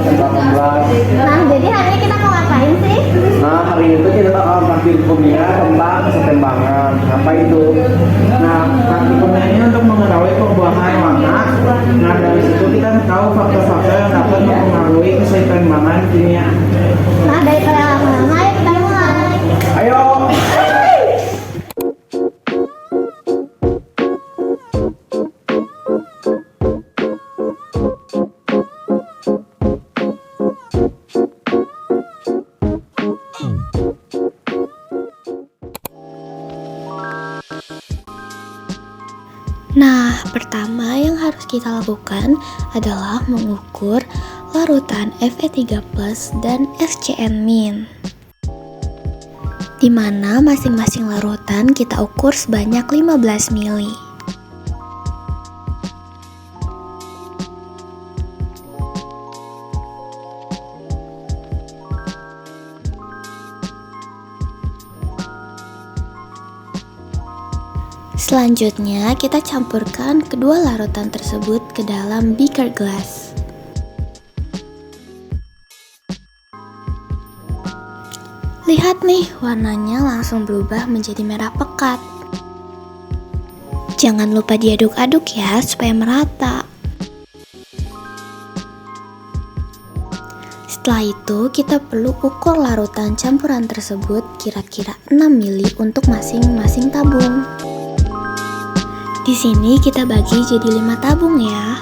jam 18. Nah, jadi hari ini kita mau ngapain sih? Nah, hari itu kita akan praktikumnya tentang kesetimbangan. Apa itu? Nah, praktikumnya ini untuk mengetahui perubahan warna. Nah, dari situ kita tahu faktor-faktor yang dapat mempengaruhi keseimbangan kimia. Nah, daripada lama-lama, ayo kita mulai. Ayo. Nah, pertama yang harus kita lakukan adalah mengukur larutan Fe3+ dan SCN-, di mana masing-masing larutan kita ukur sebanyak 15 mili. Selanjutnya, kita campurkan kedua larutan tersebut ke dalam beaker glass. Lihat nih, warnanya langsung berubah menjadi merah pekat. Jangan lupa diaduk-aduk ya, supaya merata. Setelah itu, kita perlu ukur larutan campuran tersebut kira-kira 6 mili untuk masing-masing tabung. Di sini kita bagi jadi 5 tabung ya.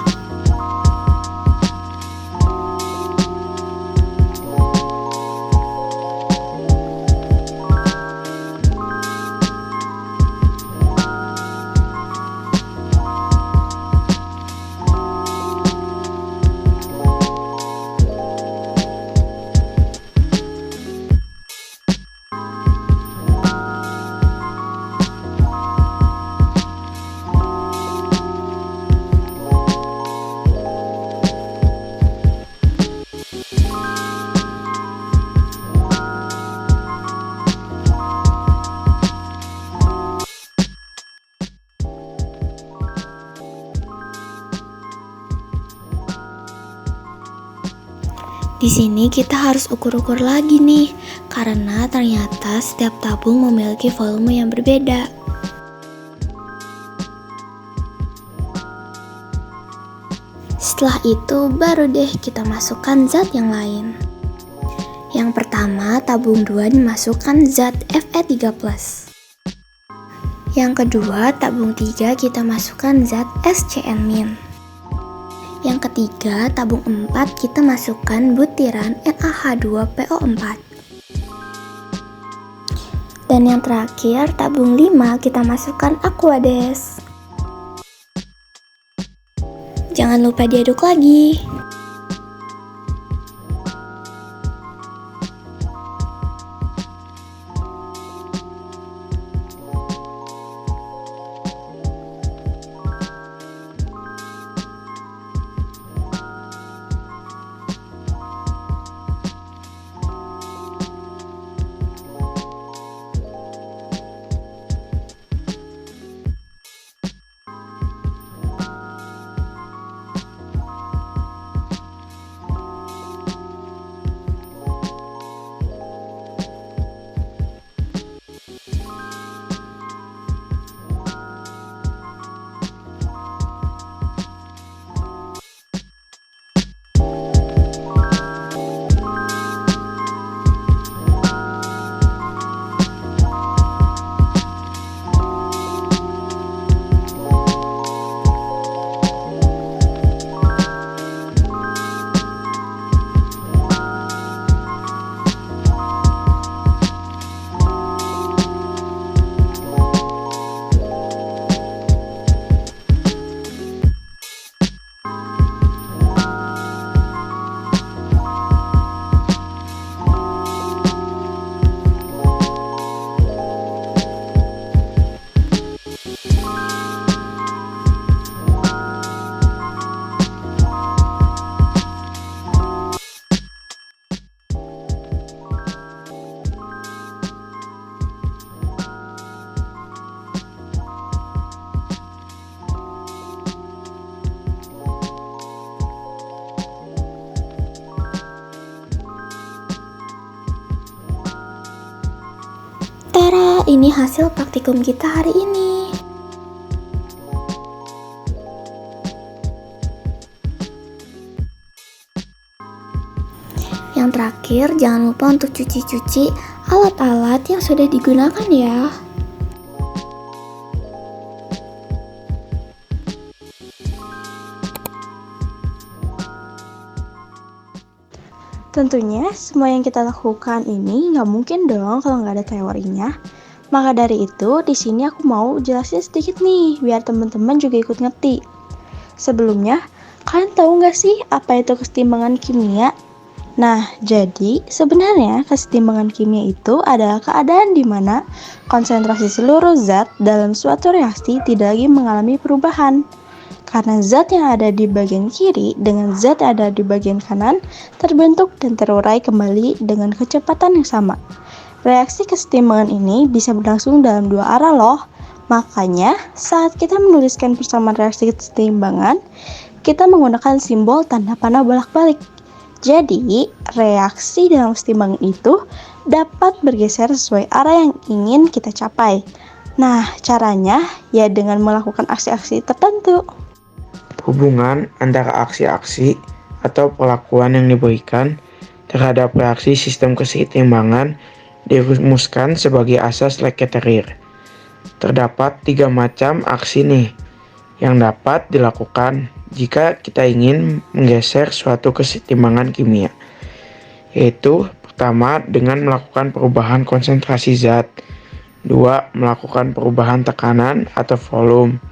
Di sini kita harus ukur-ukur lagi nih, karena ternyata setiap tabung memiliki volume yang berbeda. Setelah itu baru deh kita masukkan zat yang lain. Yang pertama, tabung 2 dimasukkan zat Fe3+. Yang kedua, tabung 3 kita masukkan zat SCN-. Yang ketiga, tabung 4 kita masukkan butiran NaH2PO4. Dan yang terakhir, tabung 5 kita masukkan Aquades. Jangan lupa diaduk lagi. ini hasil praktikum kita hari ini. Yang terakhir, jangan lupa untuk cuci-cuci alat-alat yang sudah digunakan ya. Tentunya semua yang kita lakukan ini nggak mungkin dong kalau nggak ada teorinya. Maka dari itu, di sini aku mau jelasin sedikit nih, biar teman-teman juga ikut ngerti. Sebelumnya, kalian tahu nggak sih apa itu kesetimbangan kimia? Nah, jadi sebenarnya kesetimbangan kimia itu adalah keadaan di mana konsentrasi seluruh zat dalam suatu reaksi tidak lagi mengalami perubahan. Karena zat yang ada di bagian kiri dengan zat yang ada di bagian kanan terbentuk dan terurai kembali dengan kecepatan yang sama. Reaksi kesetimbangan ini bisa berlangsung dalam dua arah loh. Makanya, saat kita menuliskan persamaan reaksi kesetimbangan, kita menggunakan simbol tanda panah bolak-balik. Jadi, reaksi dalam kesetimbangan itu dapat bergeser sesuai arah yang ingin kita capai. Nah, caranya ya dengan melakukan aksi-aksi tertentu. Hubungan antara aksi-aksi atau perlakuan yang diberikan terhadap reaksi sistem keseimbangan dirumuskan sebagai asas Leketerir. Terdapat 3 macam aksi nih yang dapat dilakukan jika kita ingin menggeser suatu keseimbangan kimia, yaitu pertama dengan melakukan perubahan konsentrasi zat, 2 melakukan perubahan tekanan atau volume,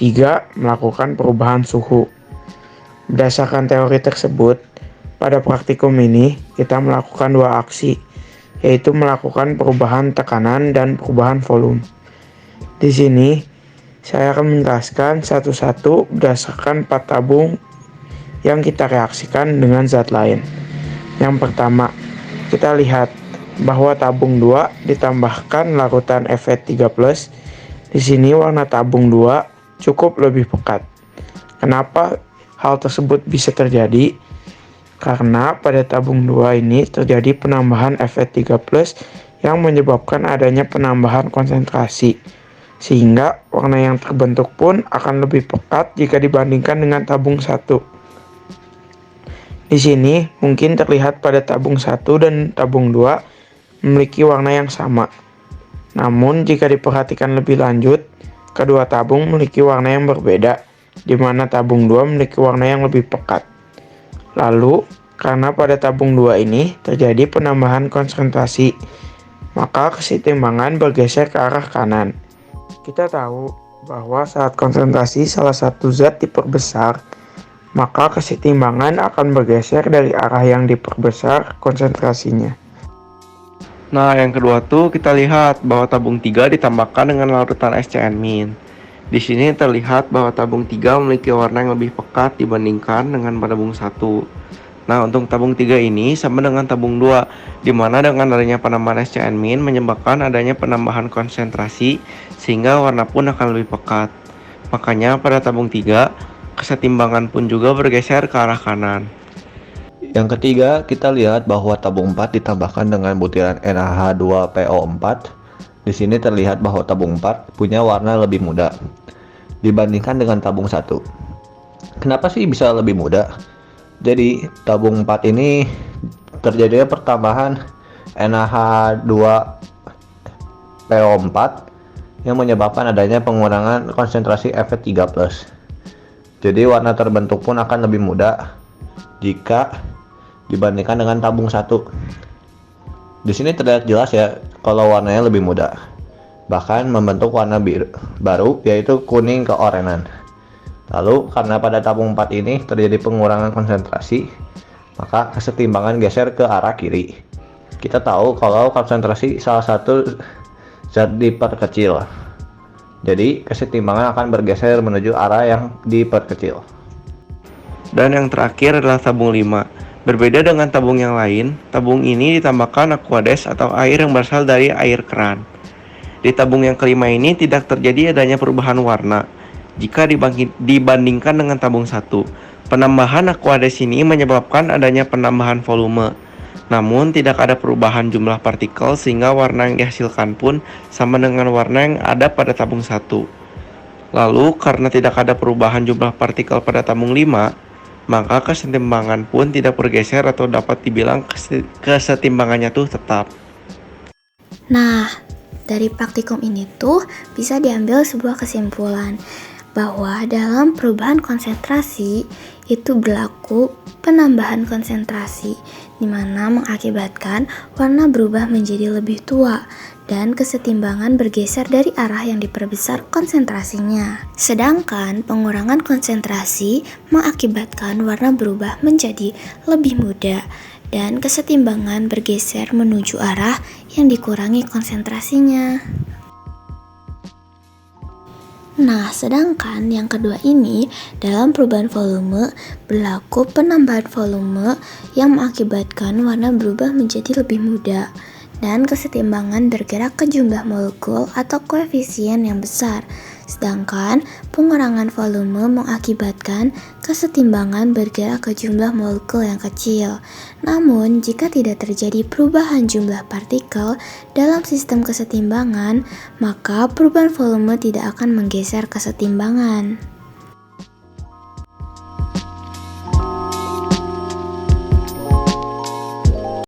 3 melakukan perubahan suhu. Berdasarkan teori tersebut, pada praktikum ini kita melakukan 2 aksi, yaitu melakukan perubahan tekanan dan perubahan volume. Di sini saya akan menjelaskan satu-satu berdasarkan 4 tabung yang kita reaksikan dengan zat lain. Yang pertama, kita lihat bahwa tabung 2 ditambahkan larutan Fe3+. Di sini warna tabung 2 cukup lebih pekat. Kenapa hal tersebut bisa terjadi? Karena pada tabung 2 ini terjadi penambahan Fe3+ yang menyebabkan adanya penambahan konsentrasi, sehingga warna yang terbentuk pun akan lebih pekat jika dibandingkan dengan tabung 1. Di sini mungkin terlihat pada tabung 1 dan tabung 2 memiliki warna yang sama. Namun jika diperhatikan lebih lanjut, kedua tabung memiliki warna yang berbeda, di mana tabung 2 memiliki warna yang lebih pekat. Lalu, karena pada tabung 2 ini terjadi penambahan konsentrasi, maka keseimbangan bergeser ke arah kanan. Kita tahu bahwa saat konsentrasi salah satu zat diperbesar, maka keseimbangan akan bergeser dari arah yang diperbesar konsentrasinya. Nah, yang kedua tuh kita lihat bahwa tabung 3 ditambahkan dengan larutan SCN-. Di sini terlihat bahwa tabung 3 memiliki warna yang lebih pekat dibandingkan dengan tabung 1. Nah, untuk tabung 3 ini sama dengan tabung 2, di mana dengan adanya penambahan SCN- menyebabkan adanya penambahan konsentrasi sehingga warna pun akan lebih pekat. Makanya pada tabung 3, kesetimbangan pun juga bergeser ke arah kanan. Yang ketiga, kita lihat bahwa tabung 4 ditambahkan dengan butiran NaH2PO4. Di sini terlihat bahwa tabung 4 punya warna lebih muda dibandingkan dengan tabung 1. Kenapa sih bisa lebih muda? Jadi, tabung 4 ini terjadinya pertambahan NaH2PO4 yang menyebabkan adanya pengurangan konsentrasi Fe3+. Jadi, warna terbentuk pun akan lebih muda jika dibandingkan dengan tabung 1. Di sini terlihat jelas ya kalau warnanya lebih muda. Bahkan membentuk warna baru yaitu kuning keorenan. Lalu karena pada tabung 4 ini terjadi pengurangan konsentrasi, maka kesetimbangan geser ke arah kiri. Kita tahu kalau konsentrasi salah satu zat diperkecil. Jadi kesetimbangan akan bergeser menuju arah yang diperkecil. Dan yang terakhir adalah tabung 5. Berbeda dengan tabung yang lain, tabung ini ditambahkan aquades atau air yang berasal dari air keran. Di tabung yang kelima ini tidak terjadi adanya perubahan warna jika dibandingkan dengan tabung 1. Penambahan aquades ini menyebabkan adanya penambahan volume. Namun, tidak ada perubahan jumlah partikel sehingga warna yang dihasilkan pun sama dengan warna yang ada pada tabung 1. Lalu, karena tidak ada perubahan jumlah partikel pada tabung 5, maka kesetimbangan pun tidak bergeser atau dapat dibilang kesetimbangannya tuh tetap. Nah, dari praktikum ini tuh bisa diambil sebuah kesimpulan bahwa dalam perubahan konsentrasi itu berlaku penambahan konsentrasi, di mana mengakibatkan warna berubah menjadi lebih tua dan kesetimbangan bergeser dari arah yang diperbesar konsentrasinya. Sedangkan pengurangan konsentrasi mengakibatkan warna berubah menjadi lebih muda dan kesetimbangan bergeser menuju arah yang dikurangi konsentrasinya. Nah, sedangkan yang kedua ini, dalam perubahan volume, berlaku penambahan volume yang mengakibatkan warna berubah menjadi lebih muda dan kesetimbangan bergerak ke jumlah molekul atau koefisien yang besar. Sedangkan pengurangan volume mengakibatkan kesetimbangan bergerak ke jumlah molekul yang kecil. Namun, jika tidak terjadi perubahan jumlah partikel dalam sistem kesetimbangan, maka perubahan volume tidak akan menggeser kesetimbangan.